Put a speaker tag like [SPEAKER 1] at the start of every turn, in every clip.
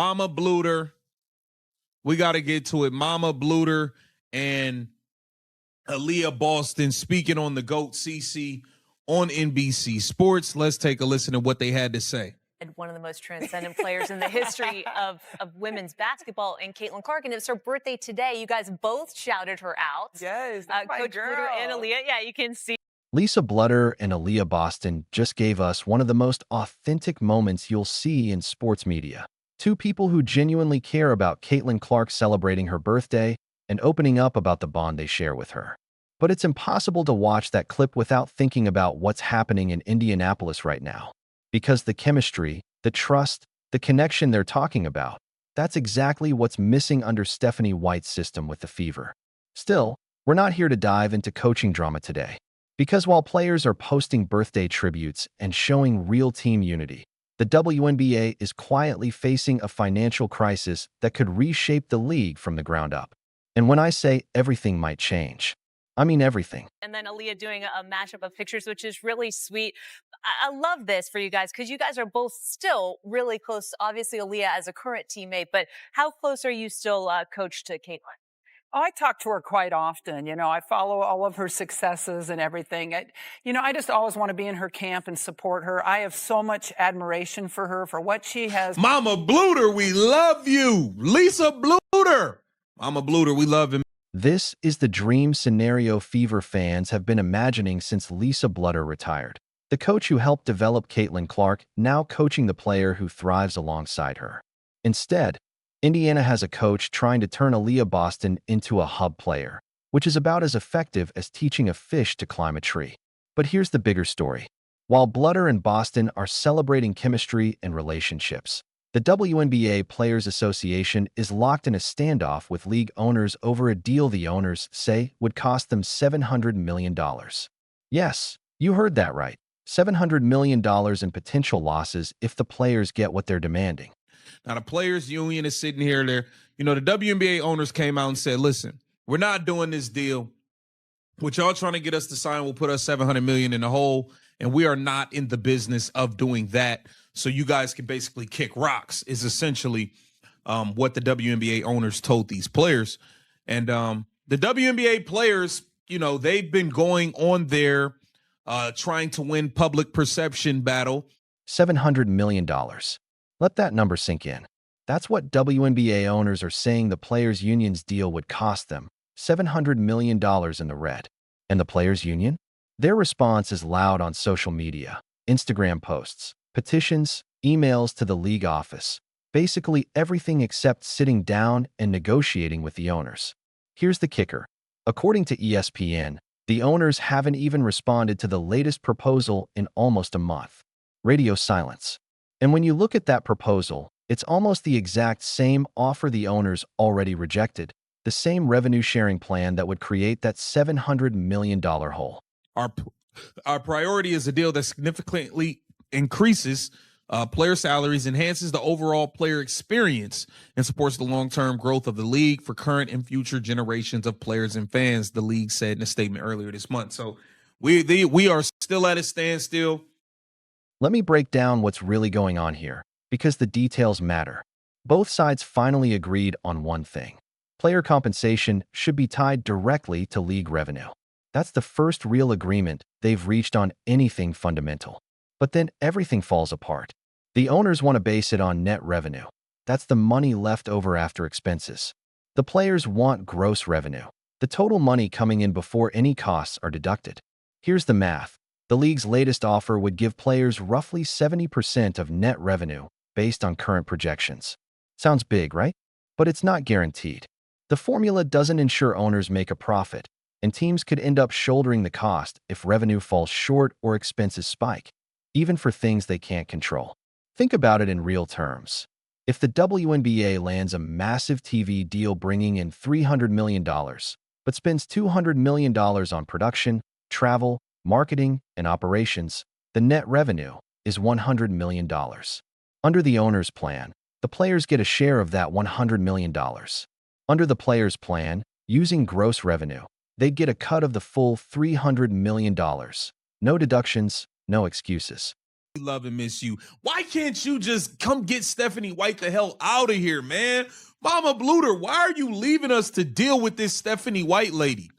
[SPEAKER 1] Mama Bluter. We got to get to it. Mama Bluter and Aliyah Boston speaking on the GOAT CC on NBC Sports. Let's take a listen to what they had to say.
[SPEAKER 2] One of the most transcendent players in the history of women's basketball, and Caitlin Clark. And it's her birthday today. You guys both shouted her out.
[SPEAKER 3] Yes, that's my
[SPEAKER 2] Coach
[SPEAKER 3] girl.
[SPEAKER 2] Bluter and Aliyah. Yeah, you can see.
[SPEAKER 4] Lisa Blutter and Aliyah Boston just gave us one of the most authentic moments you'll see in sports media. Two people who genuinely care about Caitlin Clark celebrating her birthday and opening up about the bond they share with her. But it's impossible to watch that clip without thinking about what's happening in Indianapolis right now. Because the chemistry, the trust, the connection they're talking about, that's exactly what's missing under Stephanie White's system with the Fever. Still, we're not here to dive into coaching drama today. Because while players are posting birthday tributes and showing real team unity, the WNBA is quietly facing a financial crisis that could reshape the league from the ground up. And when I say everything might change, I mean everything.
[SPEAKER 2] And then Aliyah doing a mashup of pictures, which is really sweet. I love this for you guys because you guys are both still really close. Obviously, Aliyah as a current teammate, but how close are you still, coach, to Caitlin?
[SPEAKER 3] Oh, I talk to her quite often. You know, I follow all of her successes and everything. I just always want to be in her camp and support her. I have so much admiration for her, for what she has.
[SPEAKER 1] Mama Bluter, we love you. Lisa Bluter. Mama Bluter, we love him.
[SPEAKER 4] This is the dream scenario Fever fans have been imagining since Lisa Blutter retired. The coach who helped develop Caitlin Clark now coaching the player who thrives alongside her. Instead, Indiana has a coach trying to turn Aliyah Boston into a hub player, which is about as effective as teaching a fish to climb a tree. But here's the bigger story. While Blutter and Boston are celebrating chemistry and relationships, the WNBA Players Association is locked in a standoff with league owners over a deal the owners say would cost them $700 million. Yes, you heard that right. $700 million in potential losses if the players get what they're demanding.
[SPEAKER 1] Now, the players' union is sitting here. The WNBA owners came out and said, listen, we're not doing this deal. What y'all trying to get us to sign will put us $700 million in the hole, and we are not in the business of doing that. So you guys can basically kick rocks is essentially what the WNBA owners told these players. And the WNBA players, they've been going on their trying to win public perception battle.
[SPEAKER 4] $700 million. Let that number sink in. That's what WNBA owners are saying the players' union's deal would cost them, $700 million in the red. And the players' union? Their response is loud on social media, Instagram posts, petitions, emails to the league office, basically everything except sitting down and negotiating with the owners. Here's the kicker. According to ESPN, the owners haven't even responded to the latest proposal in almost a month. Radio silence. And when you look at that proposal, it's almost the exact same offer the owners already rejected, the same revenue-sharing plan that would create that $700 million hole.
[SPEAKER 1] Our priority is a deal that significantly increases player salaries, enhances the overall player experience, and supports the long-term growth of the league for current and future generations of players and fans, the league said in a statement earlier this month. So we are still at a standstill.
[SPEAKER 4] Let me break down what's really going on here, because the details matter. Both sides finally agreed on one thing. Player compensation should be tied directly to league revenue. That's the first real agreement they've reached on anything fundamental. But then everything falls apart. The owners want to base it on net revenue. That's the money left over after expenses. The players want gross revenue, the total money coming in before any costs are deducted. Here's the math. The league's latest offer would give players roughly 70% of net revenue based on current projections. Sounds big, right? But it's not guaranteed. The formula doesn't ensure owners make a profit, and teams could end up shouldering the cost if revenue falls short or expenses spike, even for things they can't control. Think about it in real terms. If the WNBA lands a massive TV deal bringing in $300 million, but spends $200 million on production, travel, marketing, and operations, the net revenue is $100 million. Under the owner's plan, the players get a share of that $100 million. Under the players' plan, using gross revenue, they'd get a cut of the full $300 million. No deductions, no excuses.
[SPEAKER 1] love and miss you. Why can't you just come get Stephanie White the hell out of here, man? Mama Bluter, why are you leaving us to deal with this Stephanie White lady?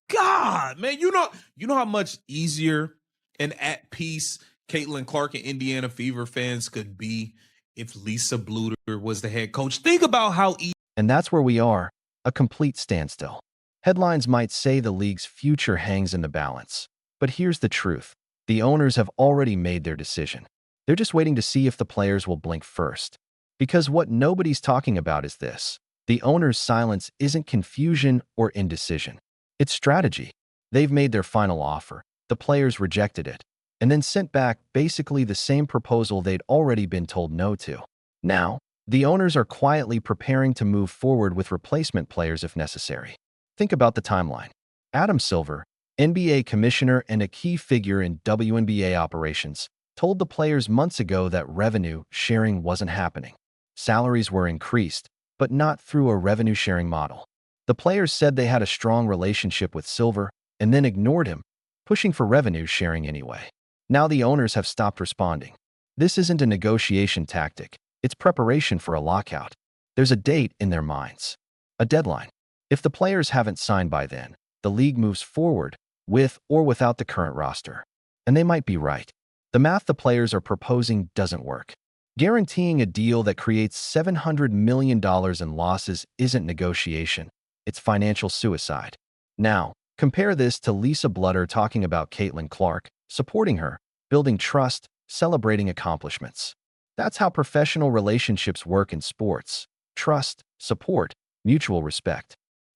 [SPEAKER 1] God, man, you know how much easier and at peace Caitlin Clark and Indiana Fever fans could be if Lisa Bluter was the head coach. Think about how easy.
[SPEAKER 4] And that's where we are, a complete standstill. Headlines might say the league's future hangs in the balance. But here's the truth. The owners have already made their decision. They're just waiting to see if the players will blink first. Because what nobody's talking about is this. The owners' silence isn't confusion or indecision. It's strategy. They've made their final offer. The players rejected it, and then sent back basically the same proposal they'd already been told no to. Now, the owners are quietly preparing to move forward with replacement players if necessary. Think about the timeline. Adam Silver, NBA commissioner and a key figure in WNBA operations, told the players months ago that revenue sharing wasn't happening. Salaries were increased, but not through a revenue-sharing model. The players said they had a strong relationship with Silver and then ignored him, pushing for revenue sharing anyway. Now the owners have stopped responding. This isn't a negotiation tactic. It's preparation for a lockout. There's a date in their minds, a deadline. If the players haven't signed by then, the league moves forward with or without the current roster. And they might be right. The math the players are proposing doesn't work. Guaranteeing a deal that creates $700 million in losses isn't negotiation. It's financial suicide. Now, compare this to Lisa Bluter talking about Caitlin Clark, supporting her, building trust, celebrating accomplishments. That's how professional relationships work in sports. Trust, support, mutual respect.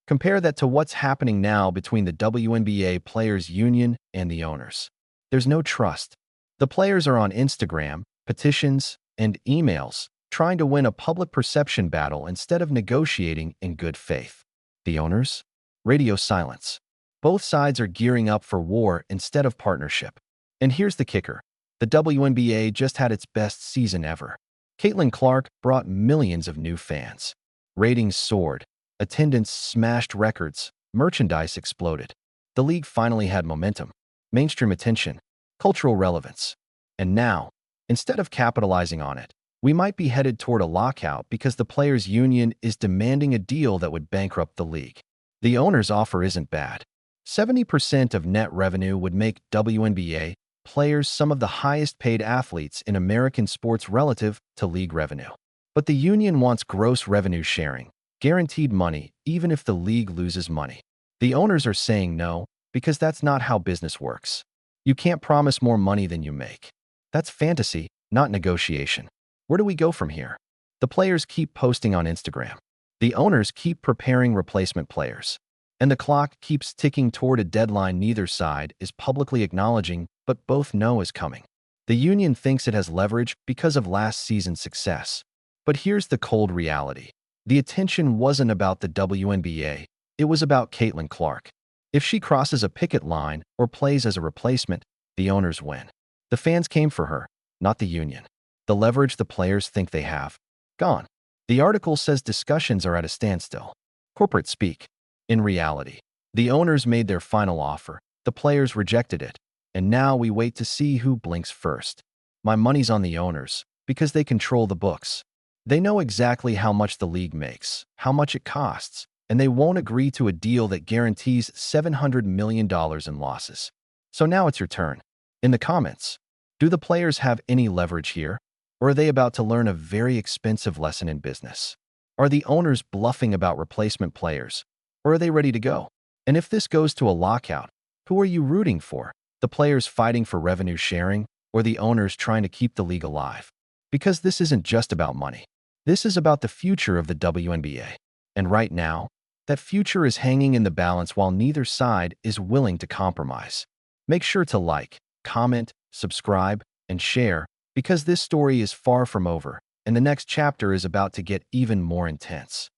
[SPEAKER 4] Compare that to what's happening now between the WNBA Players Union and the owners. There's no trust. The players are on Instagram, petitions, and emails, trying to win a public perception battle instead of negotiating in good faith. The owners? Radio silence. Both sides are gearing up for war instead of partnership. And here's the kicker. The WNBA just had its best season ever. Caitlin Clark brought millions of new fans. Ratings soared. Attendance smashed records. Merchandise exploded. The league finally had momentum, mainstream attention, cultural relevance. And now, instead of capitalizing on it, we might be headed toward a lockout because the players' union is demanding a deal that would bankrupt the league. The owner's offer isn't bad. 70% of net revenue would make WNBA players some of the highest-paid athletes in American sports relative to league revenue. But the union wants gross revenue sharing, guaranteed money, even if the league loses money. The owners are saying no because that's not how business works. You can't promise more money than you make. That's fantasy, not negotiation. Where do we go from here? The players keep posting on Instagram. The owners keep preparing replacement players. And the clock keeps ticking toward a deadline neither side is publicly acknowledging, but both know is coming. The union thinks it has leverage because of last season's success. But here's the cold reality. The attention wasn't about the WNBA. It was about Caitlin Clark. If she crosses a picket line or plays as a replacement, the owners win. The fans came for her, not the union. The leverage the players think they have, gone. The article says discussions are at a standstill. Corporate speak. In reality, the owners made their final offer, the players rejected it, and now we wait to see who blinks first. My money's on the owners, because they control the books. They know exactly how much the league makes, how much it costs, and they won't agree to a deal that guarantees $700 million in losses. So now it's your turn. In the comments, do the players have any leverage here? Or are they about to learn a very expensive lesson in business? Are the owners bluffing about replacement players? Or are they ready to go? And if this goes to a lockout, who are you rooting for? The players fighting for revenue sharing, or the owners trying to keep the league alive? Because this isn't just about money. This is about the future of the WNBA. And right now, that future is hanging in the balance while neither side is willing to compromise. Make sure to like, comment, subscribe, and share, because this story is far from over, and the next chapter is about to get even more intense.